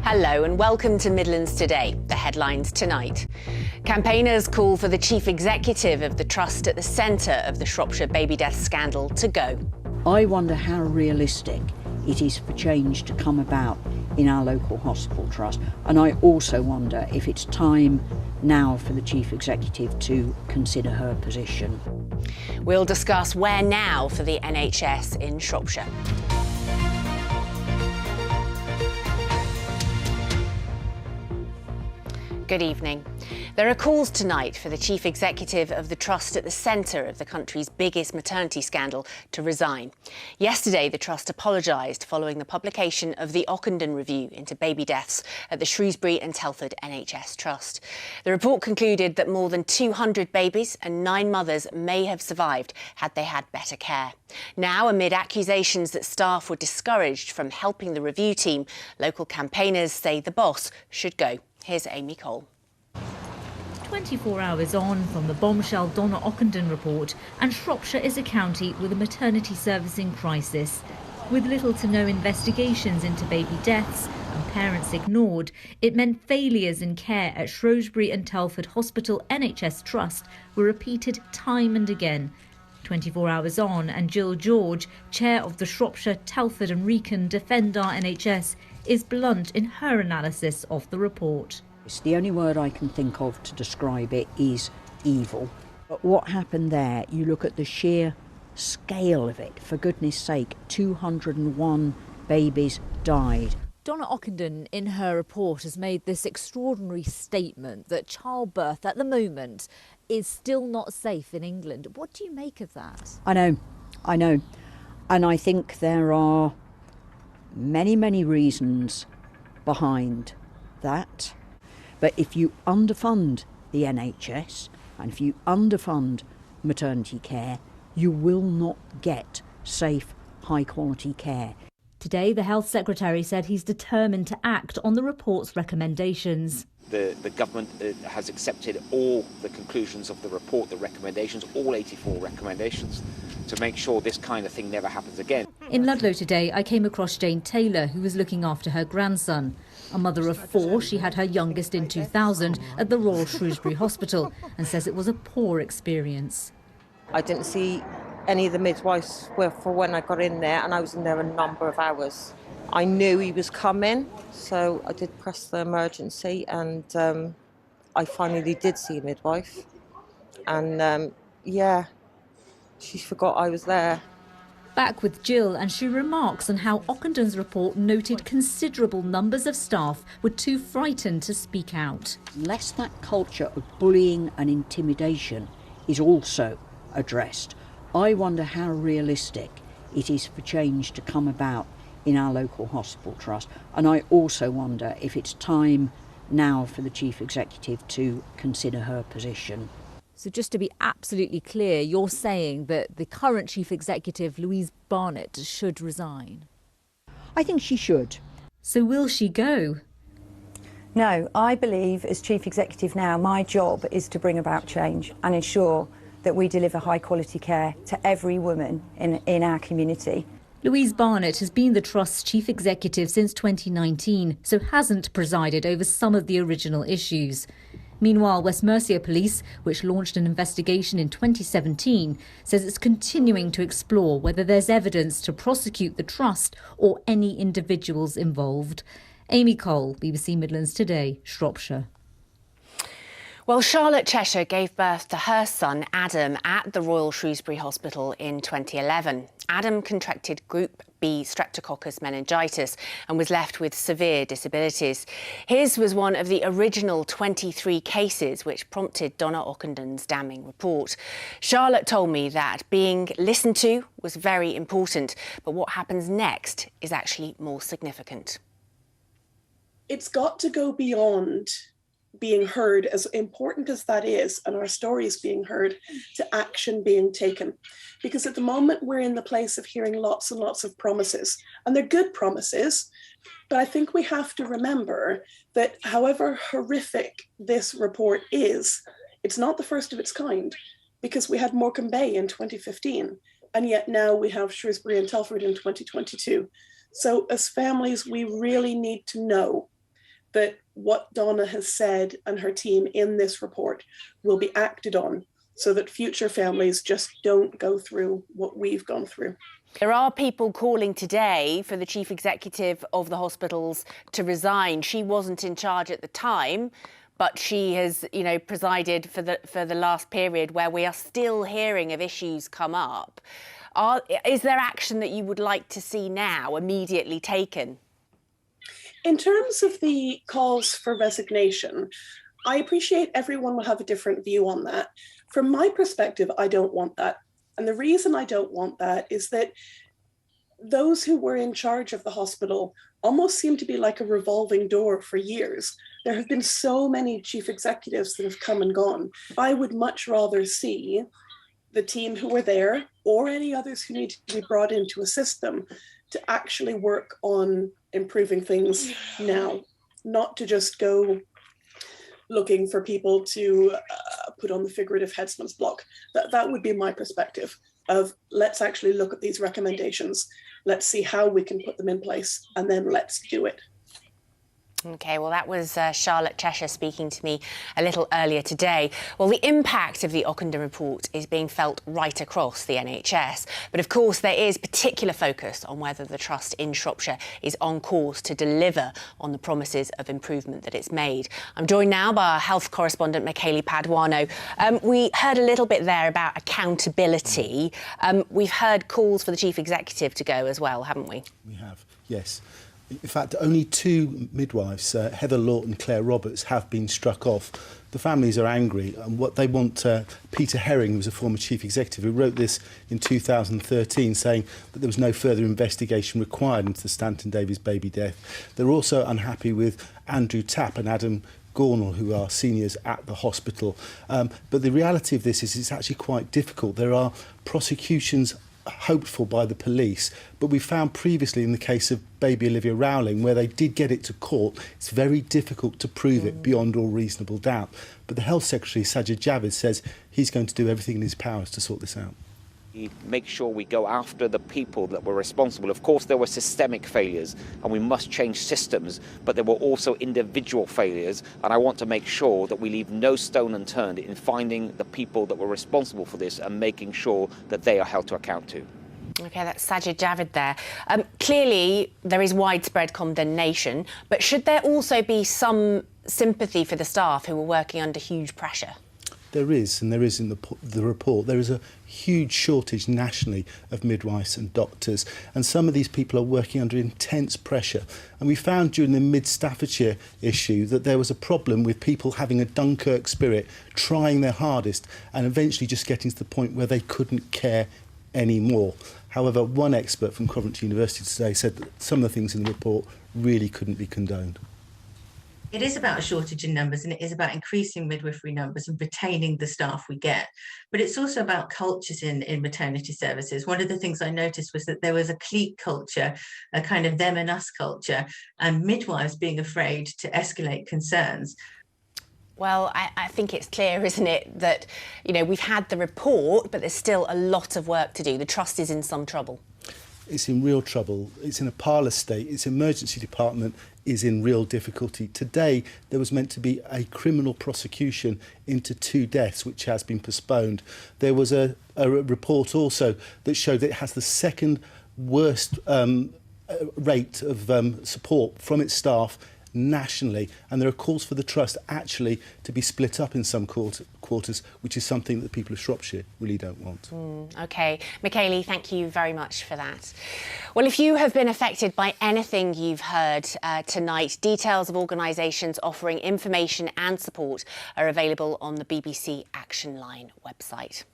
Hello and welcome to Midlands Today. The headlines tonight. Campaigners call for the chief executive of the trust at the centre of the Shropshire baby death scandal to go. I wonder how realistic it is for change to come about in our local hospital trust, and I also wonder if it's time now for the chief executive to consider her position. We'll discuss where now for the NHS in Shropshire. Good evening. There are calls tonight for the chief executive of the trust at the centre of the country's biggest maternity scandal to resign. Yesterday, the trust apologised following the publication of the Ockenden review into baby deaths at the Shrewsbury and Telford NHS Trust. The report concluded that more than 200 babies and 9 mothers may have survived had they had better care. Now, amid accusations that staff were discouraged from helping the review team, local campaigners say the boss should go. Here's Amy Cole. 24 hours on from the bombshell Donna Ockenden report, and Shropshire is a county with a maternity servicing crisis. With little to no investigations into baby deaths and parents ignored, it meant failures in care at Shrewsbury and Telford Hospital NHS Trust were repeated time and again. 24 hours on, and Jill George, chair of the Shropshire, Telford and Wrekin Defend Our NHS, is blunt in her analysis of the report. It's the only word I can think of to describe it is evil. But what happened there, you look at the sheer scale of it. For goodness sake, 201 babies died. Donna Ockenden, in her report, has made this extraordinary statement that childbirth at the moment is still not safe in England. What do you make of that? I know. And I think there are many reasons behind that. But if you underfund the NHS and if you underfund maternity care, you will not get safe, high-quality care. Today, the Health Secretary said he's determined to act on the report's recommendations. The government has accepted all the conclusions of the report, the recommendations, all 84 recommendations, to make sure this kind of thing never happens again. In Ludlow today, I came across Jane Taylor, who was looking after her grandson. A mother of 4, she had her youngest in 2000 at the Royal Shrewsbury Hospital and says it was a poor experience. I didn't see any of the midwives for when I got in there, and I was in there a number of hours. I knew he was coming, so I did press the emergency, and I finally did see a midwife. And she forgot I was there. Back with Jill, and she remarks on how Ockenden's report noted considerable numbers of staff were too frightened to speak out. Unless that culture of bullying and intimidation is also addressed, I wonder how realistic it is for change to come about in our local hospital trust. And I also wonder if it's time now for the chief executive to consider her position. So just to be absolutely clear, you're saying that the current chief executive, Louise Barnett, should resign? I think she should. So will she go? No, I believe as chief executive now, my job is to bring about change and ensure that we deliver high quality care to every woman in our community. Louise Barnett has been the Trust's chief executive since 2019, so hasn't presided over some of the original issues. Meanwhile, West Mercia Police, which launched an investigation in 2017, says it's continuing to explore whether there's evidence to prosecute the Trust or any individuals involved. Amy Cole, BBC Midlands Today, Shropshire. Well, Charlotte Cheshire gave birth to her son, Adam, at the Royal Shrewsbury Hospital in 2011. Adam contracted Group B streptococcus meningitis and was left with severe disabilities. His was one of the original 23 cases which prompted Donna Ockenden's damning report. Charlotte told me that being listened to was very important, but what happens next is actually more significant. It's got to go beyond being heard, as important as that is, and our stories being heard, to action being taken. Because at the moment we're in the place of hearing lots and lots of promises, and they're good promises, but I think we have to remember that however horrific this report is, it's not the first of its kind, because we had Morecambe Bay in 2015, and yet now we have Shrewsbury and Telford in 2022. So as families, we really need to know that what Donna has said and her team in this report will be acted on so that future families just don't go through what we've gone through. There are people calling today for the chief executive of the hospitals to resign. She wasn't in charge at the time, but she has, presided for the last period where we are still hearing of issues come up. Is there action that you would like to see now immediately taken? In terms of the calls for resignation, I appreciate everyone will have a different view on that. From my perspective, I don't want that. And the reason I don't want that is that those who were in charge of the hospital almost seem to be like a revolving door for years. There have been so many chief executives that have come and gone. I would much rather see the team who were there, or any others who need to be brought in to assist them, to actually work on improving things now, not to just go looking for people to put on the figurative headsman's block. That would be my perspective of, let's actually look at these recommendations, let's see how we can put them in place, and then let's do it. OK, well, that was Charlotte Cheshire speaking to me a little earlier today. Well, the impact of the Ockenden report is being felt right across the NHS. But of course, there is particular focus on whether the trust in Shropshire is on course to deliver on the promises of improvement that it's made. I'm joined now by our health correspondent, Michele Paduano. We heard a little bit there about accountability. We've heard calls for the chief executive to go as well, haven't we? We have, yes. In fact, only two midwives, Heather Lawton and Claire Roberts, have been struck off. The families are angry, and what they want, Peter Herring, who was a former chief executive, who wrote this in 2013, saying that there was no further investigation required into the Stanton Davies baby death. They're also unhappy with Andrew Tapp and Adam Gornall, who are seniors at the hospital. But the reality of this is it's actually quite difficult. There are prosecutions hoped for by the police, but we found previously in the case of baby Olivia Rowling, where they did get it to court, it's very difficult to prove it beyond all reasonable doubt. But the Health Secretary, Sajid Javid, says he's going to do everything in his powers to sort this out. Make sure we go after the people that were responsible. Of course, there were systemic failures and we must change systems, but there were also individual failures, and I want to make sure that we leave no stone unturned in finding the people that were responsible for this and making sure that they are held to account too. OK, that's Sajid Javid there. Clearly, there is widespread condemnation, but should there also be some sympathy for the staff who were working under huge pressure? There is, and there is in the report. There is a huge shortage nationally of midwives and doctors, and some of these people are working under intense pressure. And we found during the Mid-Staffordshire issue that there was a problem with people having a Dunkirk spirit, trying their hardest, and eventually just getting to the point where they couldn't care anymore. However, one expert from Coventry University today said that some of the things in the report really couldn't be condoned. It is about a shortage in numbers, and it is about increasing midwifery numbers and retaining the staff we get. But it's also about cultures in maternity services. One of the things I noticed was that there was a clique culture, a kind of them and us culture, and midwives being afraid to escalate concerns. Well, I think it's clear, isn't it, that, we've had the report, but there's still a lot of work to do. The trust is in some trouble. It's in real trouble. It's in a parlour state. Its emergency department is in real difficulty. Today, there was meant to be a criminal prosecution into 2 deaths, which has been postponed. There was a report also that showed that it has the second worst rate of support from its staff nationally, and there are calls for the trust actually to be split up in some quarters, which is something that the people of Shropshire really don't want. OK. Michele, thank you very much for that. Well, if you have been affected by anything you've heard tonight, details of organisations offering information and support are available on the BBC Action Line website.